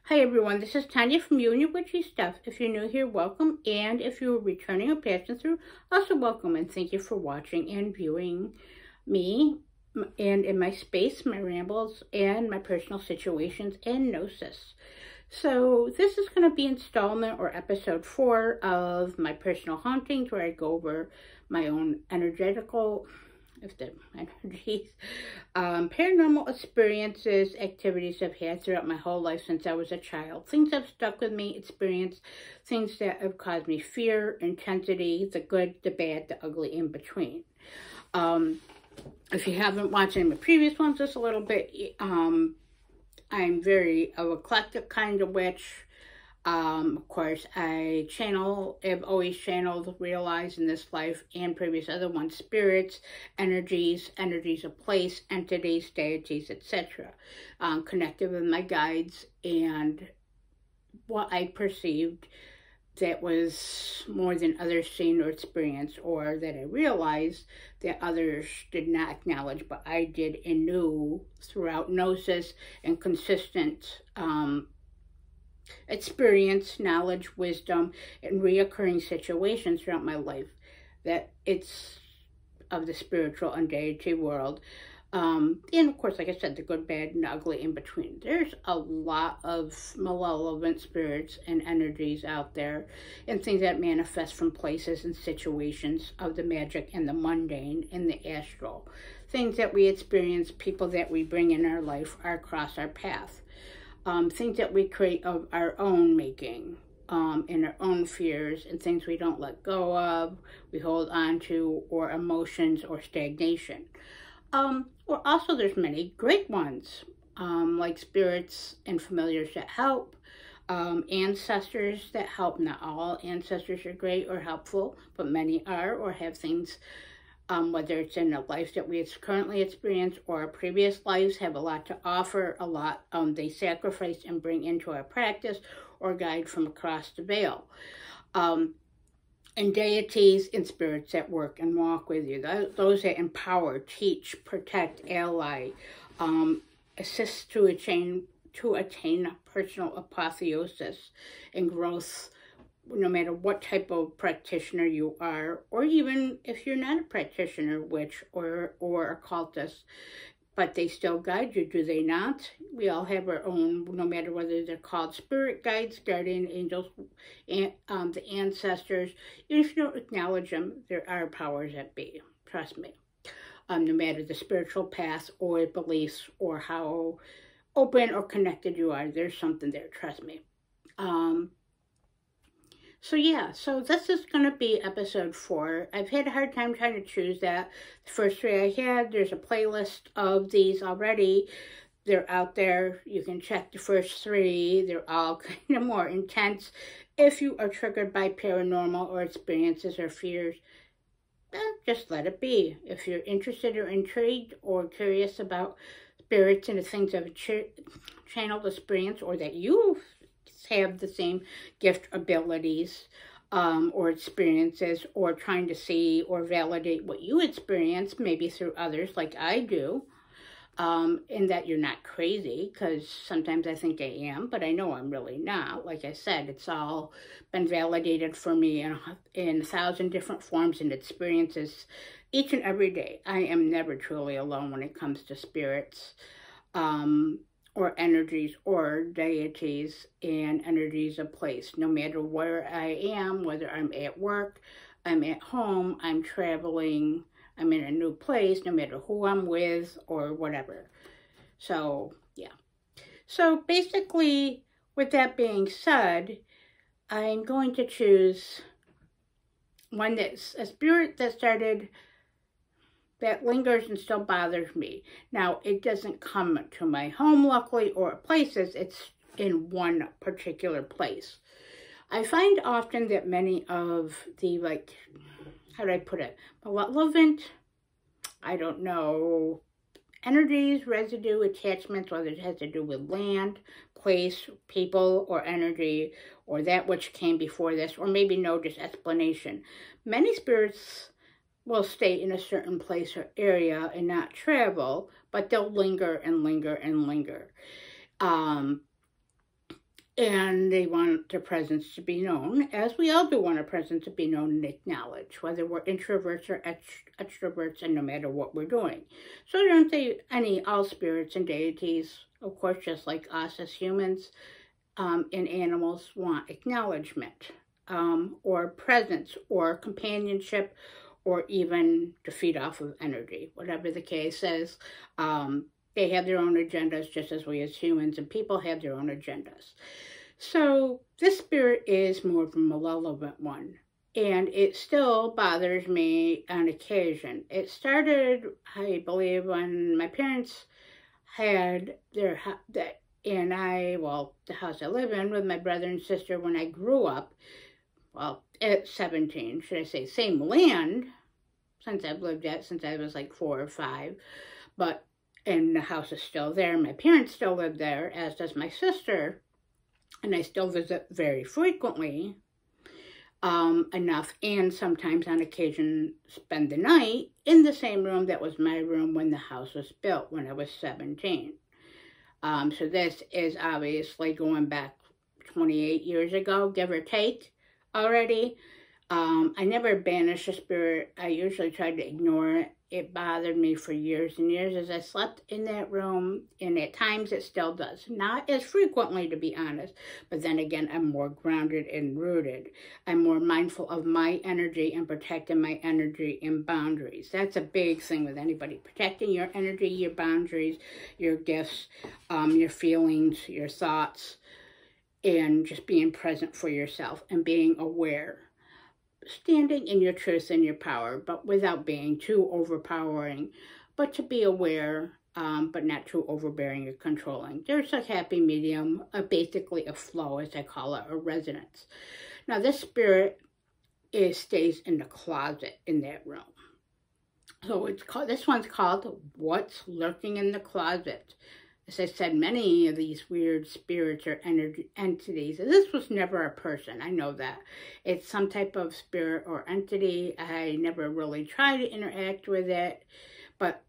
Hi everyone, this is Tanya from You and Your Witchy Stuff. If you're new here, welcome, and if you're returning or passing through, also welcome, and thank you for watching and viewing me and in my space, my rambles, and my personal situations and gnosis. So this is going to be installment or episode 4 of My Personal Hauntings, where I go over my own energetical energies, paranormal experiences, activities I've had throughout my whole life since I was a child. Things that have stuck with me, experienced, things that have caused me fear, intensity, the good, the bad, the ugly, in between. If you haven't watched any of my previous ones just a little bit, I'm very eclectic kind of witch. Of course, I've always channeled, realized in this life and previous other ones, spirits, energies of place, entities, deities, etc. Connected with my guides and what I perceived that was more than others seen or experienced, or that I realized that others did not acknowledge, but I did and knew throughout gnosis and consistent experience, knowledge, wisdom, and reoccurring situations throughout my life, that it's of the spiritual and deity world. And of course, like I said, the good, bad, and ugly in between. There's a lot of malevolent spirits and energies out there, and things that manifest from places and situations of the magic and the mundane and the astral. Things that we experience, people that we bring in our life are across our path. Things that we create of our own making, and our own fears, and things we don't let go of, we hold on to, or emotions or stagnation. Or also there's many great ones, like spirits and familiars that help, ancestors that help. Not all ancestors are great or helpful, but many are, or have things, whether it's in the life that we currently experience or our previous lives, have a lot to offer, a lot they sacrifice and bring into our practice or guide from across the veil. And deities and spirits that work and walk with you, those that empower, teach, protect, ally, assist to attain personal apotheosis and growth, no matter what type of practitioner you are, or even if you're not a practitioner, witch or occultist, but they still guide you, do they not? We all have our own, no matter whether they're called spirit guides, guardian angels, and the ancestors. Even if you don't acknowledge them, there are powers that be, trust me. No matter the spiritual path or beliefs or how open or connected you are, there's something there, trust me. So yeah, so this is going to be episode 4. I've had a hard time trying to choose that. The first 3 I had, there's a playlist of these already. They're out there. You can check the first 3. They're all kind of more intense. If you are triggered by paranormal or experiences or fears, just let it be. If you're interested or intrigued or curious about spirits and the things of a channeled experience, or that you have the same gift abilities or experiences, or trying to see or validate what you experience, maybe through others like I do, and that you're not crazy, because sometimes I think I am, but I know I'm really not. Like I said, it's all been validated for me in 1,000 different forms and experiences each and every day. I am never truly alone when it comes to spirits, or energies or deities and energies of place. No matter where I am, whether I'm at work, I'm at home, I'm traveling, I'm in a new place, no matter who I'm with or whatever. So, yeah. So basically, with that being said, I'm going to choose one that's a spirit that lingers and still bothers me. Now, it doesn't come to my home, luckily, or places. It's in one particular place. I find often that many of the, how do I put it, malevolent, I don't know, energies, residue, attachments, whether it has to do with land, place, people, or energy, or that which came before this, or maybe no just explanation. Many spirits will stay in a certain place or area and not travel, but they'll linger and linger and linger. And they want their presence to be known, as we all do want our presence to be known and acknowledged, whether we're introverts or extroverts, and no matter what we're doing. So there aren't all spirits and deities, of course, just like us as humans and animals, want acknowledgement or presence or companionship or even to feed off of energy, whatever the case is. They have their own agendas, just as we as humans and people have their own agendas. So this spirit is more of a malevolent one, and it still bothers me on occasion. It started, I believe, when my parents had the house I live in with my brother and sister when I grew up, well, at 17, should I say, same land, since I've lived at since I was like 4 or 5, and the house is still there. My parents still live there, as does my sister, and I still visit very frequently, enough, and sometimes on occasion spend the night in the same room that was my room when the house was built when I was 17. So this is obviously going back 28 years ago, give or take, already. I never banished a spirit. I usually tried to ignore it. It bothered me for years and years as I slept in that room, and at times it still does. Not as frequently, to be honest, but then again, I'm more grounded and rooted. I'm more mindful of my energy and protecting my energy and boundaries. That's a big thing with anybody. Protecting your energy, your boundaries, your gifts, your feelings, your thoughts, and just being present for yourself and being aware. Standing in your truth and your power, but without being too overpowering, but to be aware, but not too overbearing or controlling. There's a happy medium, basically a flow, as I call it, a resonance. Now, this spirit stays in the closet in that room. So this one's called What's Lurking in the Closet. As I said, many of these weird spirits or energy entities, and this was never a person, I know that. It's some type of spirit or entity. I never really tried to interact with it, but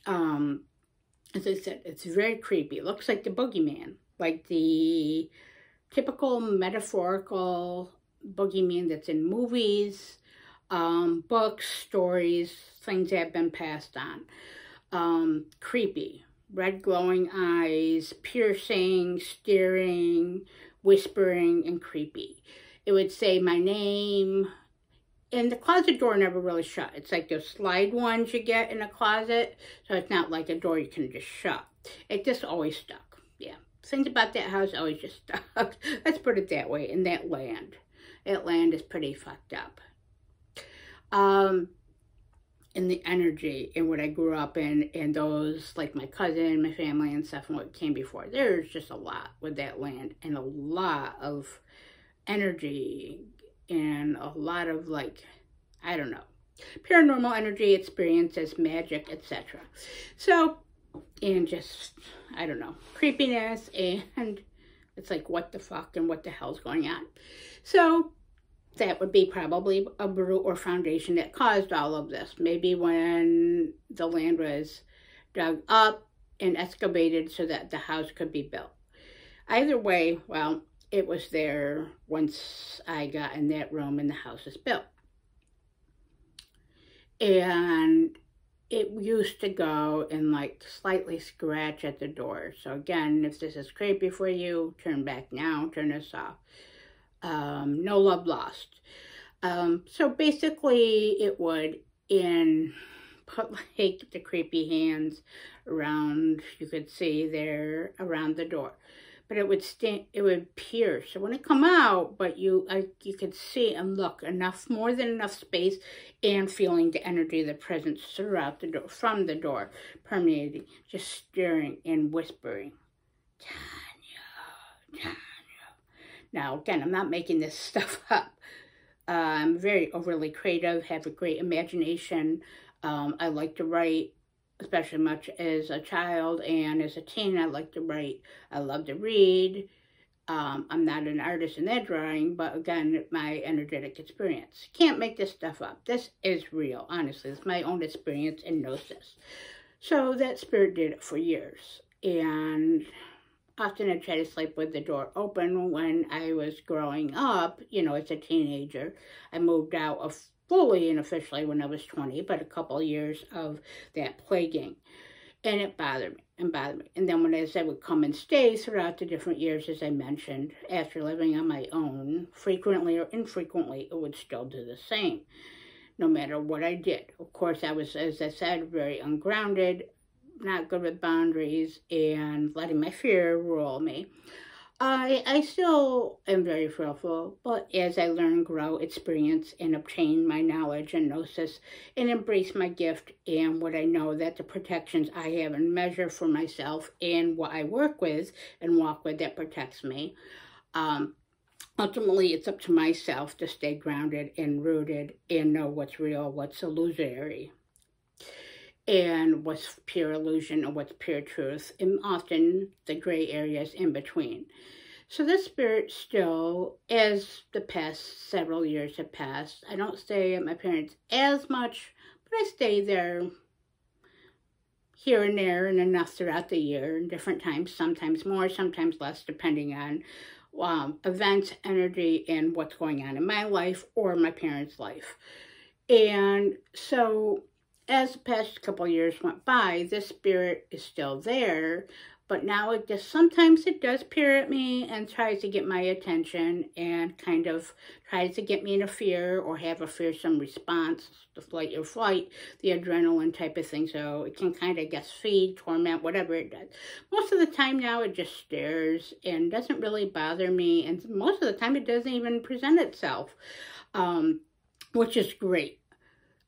as I said, it's very creepy. It looks like the boogeyman, like the typical metaphorical boogeyman that's in movies, books, stories, things that have been passed on. Creepy. Red glowing eyes, piercing, staring, whispering, and creepy. It would say my name, and the closet door never really shut. It's like those slide ones you get in a closet, so it's not like a door you can just shut. It just always stuck. Yeah, things about that house always just stuck. Let's put it that way, in that land. That land is pretty fucked up. In the energy and what I grew up in, and those, like my cousin, my family and stuff, and what came before. There's just a lot with that land, and a lot of energy, and a lot of, like, I don't know, paranormal energy, experiences, magic, etc. So, and just, I don't know, creepiness, and it's like, what the fuck and what the hell's going on? So, that would be probably a root or foundation that caused all of this. Maybe when the land was dug up and excavated so that the house could be built. Either way, well, it was there once I got in that room and the house was built. And it used to go and like slightly scratch at the door. So again, if this is creepy for you, turn back now, turn this off. No love lost. So basically it would put like the creepy hands around, you could see there around the door, but it would pierce. So when it come out, but you could see and look more than enough space, and feeling the energy, the presence throughout the door, from the door, permeating, just stirring and whispering, Tanya, Tanya. Now, again, I'm not making this stuff up. I'm very overly creative, have a great imagination. I like to write, especially much as a child and as a teen. I like to write. I love to read. I'm not an artist in that drawing, but again, my energetic experience. Can't make this stuff up. This is real, honestly. It's my own experience and gnosis. So that spirit did it for years. And often I try to sleep with the door open. When I was growing up, you know, as a teenager, I moved out of fully and officially when I was 20, but a couple of years of that plaguing. And it bothered me and bothered me. And then when as I would come and stay throughout the different years, as I mentioned, after living on my own, frequently or infrequently, it would still do the same, no matter what I did. Of course, I was, as I said, very ungrounded, not good with boundaries, and letting my fear rule me. I still am very fearful, but as I learn, grow, experience, and obtain my knowledge and gnosis, and embrace my gift and what I know that the protections I have and measure for myself and what I work with and walk with that protects me. Ultimately, it's up to myself to stay grounded and rooted and know what's real, what's illusory, and what's pure illusion and what's pure truth, and often the gray areas in between. So this spirit still, as the past several years have passed, I don't stay at my parents' as much, but I stay there here and there and enough throughout the year in different times, sometimes more, sometimes less, depending on events, energy, and what's going on in my life or my parents' life. And so as the past couple of years went by, this spirit is still there, but now it just, sometimes it does peer at me and tries to get my attention and kind of tries to get me in a fear or have a fearsome response, the flight or flight, the adrenaline type of thing. So it can kind of, guess, feed, torment, whatever it does. Most of the time now it just stares and doesn't really bother me. And most of the time it doesn't even present itself, which is great.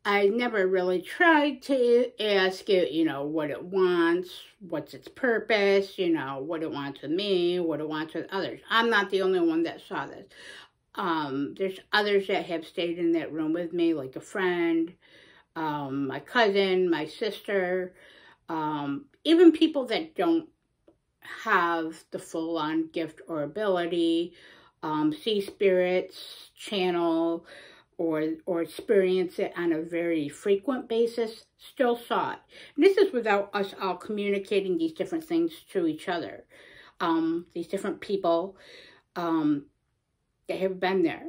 I never really tried to ask it, you know, what it wants, what's its purpose, you know, what it wants with me, what it wants with others. I'm not the only one that saw this. There's others that have stayed in that room with me, like a friend, my cousin, my sister, even people that don't have the full-on gift or ability, see spirits, channel, or experience it on a very frequent basis, still saw it. And this is without us all communicating these different things to each other. These different people that have been there.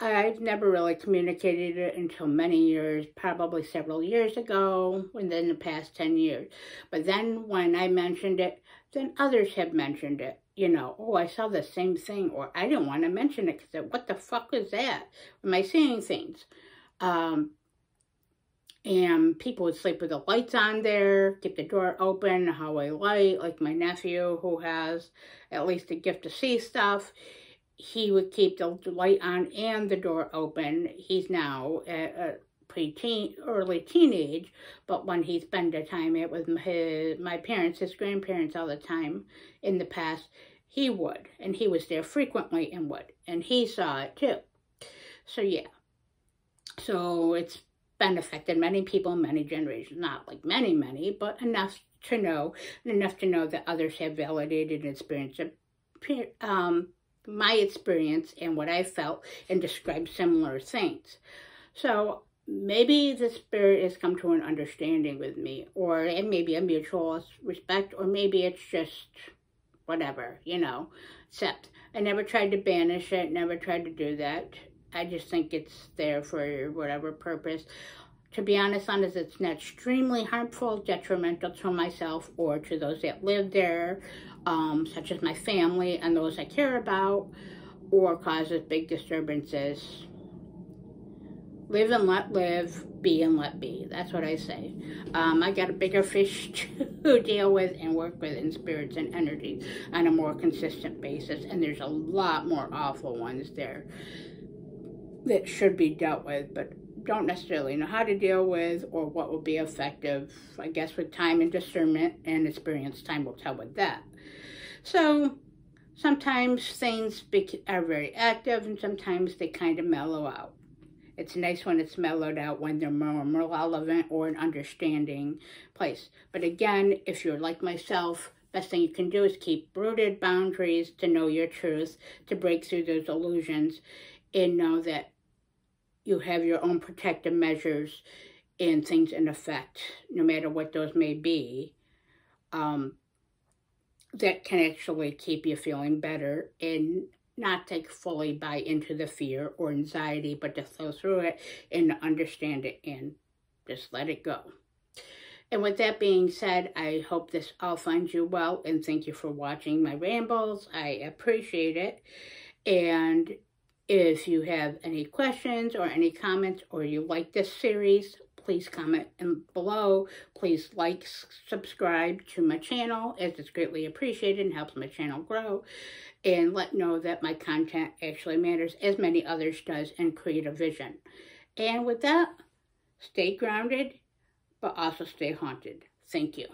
I've never really communicated it until many years, probably several years ago, within the past 10 years. But then when I mentioned it, then others have mentioned it. You know, oh, I saw the same thing, or I didn't want to mention it because what the fuck was that? Am I seeing things? And people would sleep with the lights on there, keep the door open, a hallway light, like my nephew who has at least a gift to see stuff. He would keep the light on and the door open. He's now at a pre-teen, early teenage, but when he spent the time with my parents, his grandparents all the time in the past, he would, and he was there frequently and would, and he saw it too. So yeah, so it's been affected many people, many generations, not like many, but enough to know, and enough to know that others have validated and experienced my experience and what I felt and described similar things. So maybe the spirit has come to an understanding with me, or it may be a mutual respect, or maybe it's just whatever, you know, except I never tried to banish it, never tried to do that. I just think it's there for whatever purpose. To be honest, unless it's not extremely harmful, detrimental to myself or to those that live there, such as my family and those I care about, or causes big disturbances. Live and let live, be and let be. That's what I say. I got a bigger fish to deal with and work with in spirits and energies on a more consistent basis. And there's a lot more awful ones there that should be dealt with, but don't necessarily know how to deal with or what will be effective. I guess with time and discernment and experience, time will tell with that. So sometimes things are very active and sometimes they kind of mellow out. It's nice when it's mellowed out, when they're more relevant or an understanding place. But again, if you're like myself, best thing you can do is keep rooted boundaries to know your truth, to break through those illusions, and know that you have your own protective measures and things in effect, no matter what those may be. that can actually keep you feeling better and not to fully buy into the fear or anxiety, but to flow through it and understand it and just let it go. And with that being said, I hope this all finds you well, and thank you for watching my rambles. I appreciate it. And if you have any questions or any comments, or you like this series, please comment below. Please like, subscribe to my channel, as it's greatly appreciated and helps my channel grow. And let know that my content actually matters, as many others does, and create a vision. And with that, stay grounded, but also stay haunted. Thank you.